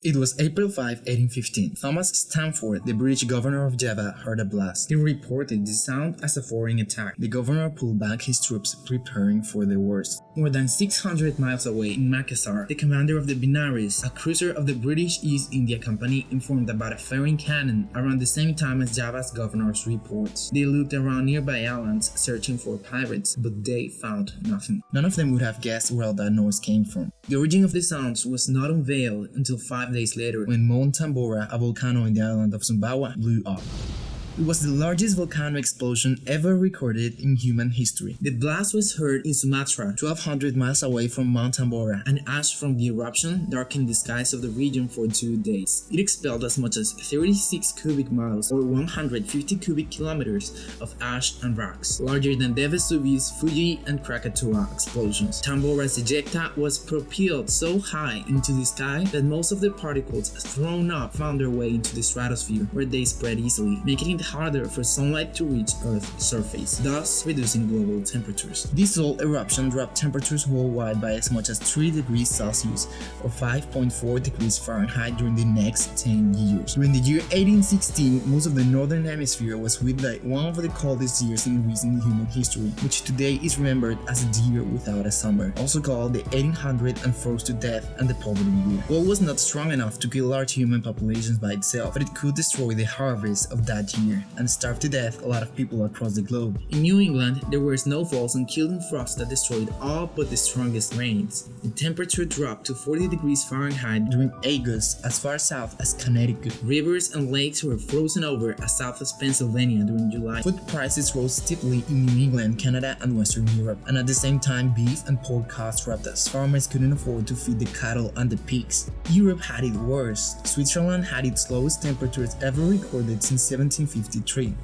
It was April 5, 1815. Thomas Stamford, the British governor of Java, heard a blast. He reported the sound as a foreign attack. The governor pulled back his troops, preparing for the worst. More than 600 miles away in Makassar, the commander of the Benares, a cruiser of the British East India Company, informed about a firing cannon around the same time as Java's governor's reports. They looked around nearby islands searching for pirates, but they found nothing. None of them would have guessed where that noise came from. The origin of the sounds was not unveiled until 5 days later when Mount Tambora, a volcano in the island of Sumbawa, blew up. It was the largest volcano explosion ever recorded in human history. The blast was heard in Sumatra, 1,200 miles away from Mount Tambora, and ash from the eruption darkened the skies of the region for 2 days. It expelled as much as 36 cubic miles or 150 cubic kilometers of ash and rocks, larger than the Vesuvius, Fuji, and Krakatoa explosions. Tambora's ejecta was propelled so high into the sky that most of the particles thrown up found their way into the stratosphere, where they spread easily, making it harder for sunlight to reach Earth's surface, thus reducing global temperatures. This sole eruption dropped temperatures worldwide by as much as 3 degrees Celsius or 5.4 degrees Fahrenheit during the next 10 years. During the year 1816, most of the northern hemisphere was hit by one of the coldest years in recent human history, which today is remembered as a year without a summer, also called the 1800 and froze to death and the poverty year. Cold was not strong enough to kill large human populations by itself, but it could destroy the harvest of that year and starve to death a lot of people across the globe. In New England, there were snowfalls and killing frosts that destroyed all but the strongest rains. The temperature dropped to 40 degrees Fahrenheit during August as far south as Connecticut. Rivers and lakes were frozen over as south as Pennsylvania during July. Food prices rose steeply in New England, Canada, and Western Europe, and at the same time beef and pork costs dropped as farmers couldn't afford to feed the cattle and the pigs. Europe had it worse. Switzerland had its lowest temperatures ever recorded since 1753.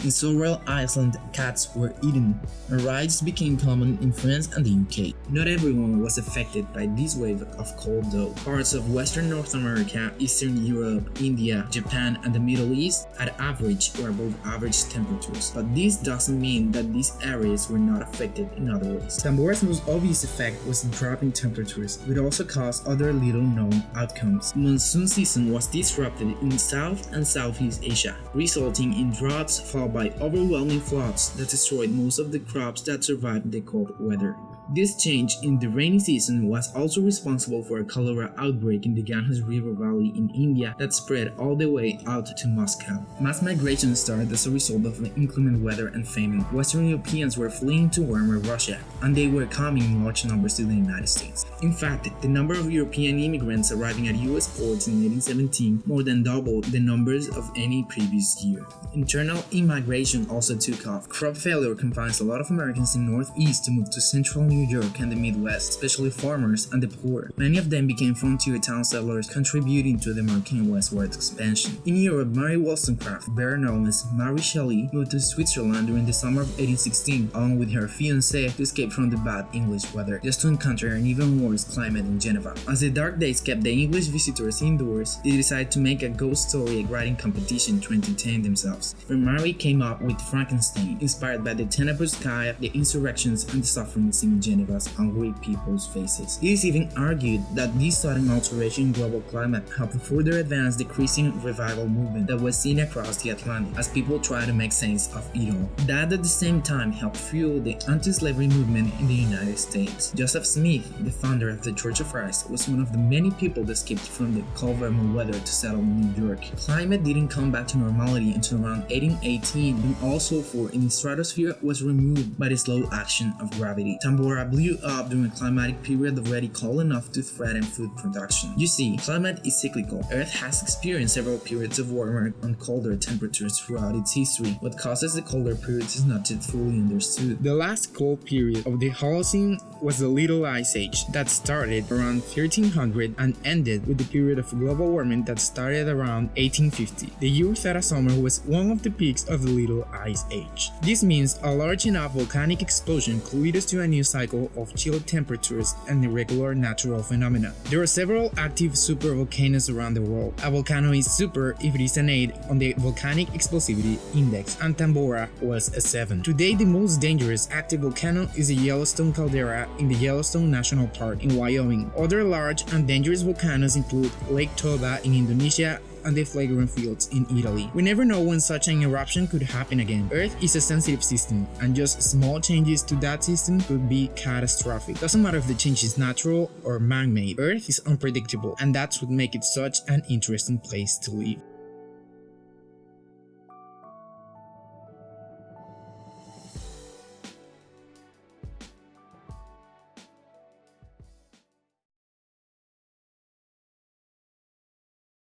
In several islands, cats were eaten, and riots became common in France and the UK. Not everyone was affected by this wave of cold though. Parts of Western North America, Eastern Europe, India, Japan, and the Middle East had average or above average temperatures, but this doesn't mean that these areas were not affected in other ways. Tambora's most obvious effect was the drop in temperatures, which also caused other little-known outcomes. The monsoon season was disrupted in South and Southeast Asia, resulting in droughts followed by overwhelming floods that destroyed most of the crops that survived the cold weather. This change in the rainy season was also responsible for a cholera outbreak in the Ganges River Valley in India that spread all the way out to Moscow. Mass migration started as a result of the inclement weather and famine. Western Europeans were fleeing to warmer Russia, and they were coming in large numbers to the United States. In fact, the number of European immigrants arriving at US ports in 1817 more than doubled the numbers of any previous year. Internal immigration also took off. Crop failure confined a lot of Americans in the Northeast to move to Central New York and the Midwest, especially farmers and the poor. Many of them became frontier town settlers, contributing to the American westward expansion. In Europe, Mary Wollstonecraft, better known as Mary Shelley, moved to Switzerland during the summer of 1816, along with her fiancé, to escape from the bad English weather, just to encounter an even worse climate in Geneva. As the dark days kept the English visitors indoors, they decided to make a ghost story writing competition to entertain themselves, where Mary came up with Frankenstein, inspired by the tenebrous sky, the insurrections, and the sufferings in Geneva's hungry people's faces. It is even argued that this sudden alteration in global climate helped further advance the Christian revival movement that was seen across the Atlantic as people tried to make sense of it all. That at the same time helped fuel the anti-slavery movement in the United States. Joseph Smith, the founder of the Church of Christ, was one of the many people that escaped from the cold Vermont weather to settle in New York. Climate didn't come back to normality until around 1818, when all sulfur in the stratosphere was removed by the slow action of gravity. Tambora blew up during a climatic period already cold enough to threaten food production. You see, climate is cyclical. Earth has experienced several periods of warmer and colder temperatures throughout its history. What causes the colder periods is not yet fully understood. The last cold period of the Holocene was the Little Ice Age that started around 1300 and ended with the period of global warming that started around 1850. The year without a summer was one of the peaks of the Little Ice Age. This means a large enough volcanic explosion could lead us to a new cycle of chilled temperatures and irregular natural phenomena. There are several active supervolcanoes around the world. A volcano is super if it is an 8 on the Volcanic Explosivity Index, and Tambora was a 7. Today, the most dangerous active volcano is the Yellowstone caldera in the Yellowstone National Park. Park in Wyoming. Other large and dangerous volcanoes include Lake Toba in Indonesia and the flagrant fields in Italy. We never know when such an eruption could happen again. Earth is a sensitive system, and just small changes to that system could be catastrophic. Doesn't matter if the change is natural or man-made, Earth is unpredictable, and that's what makes it such an interesting place to live.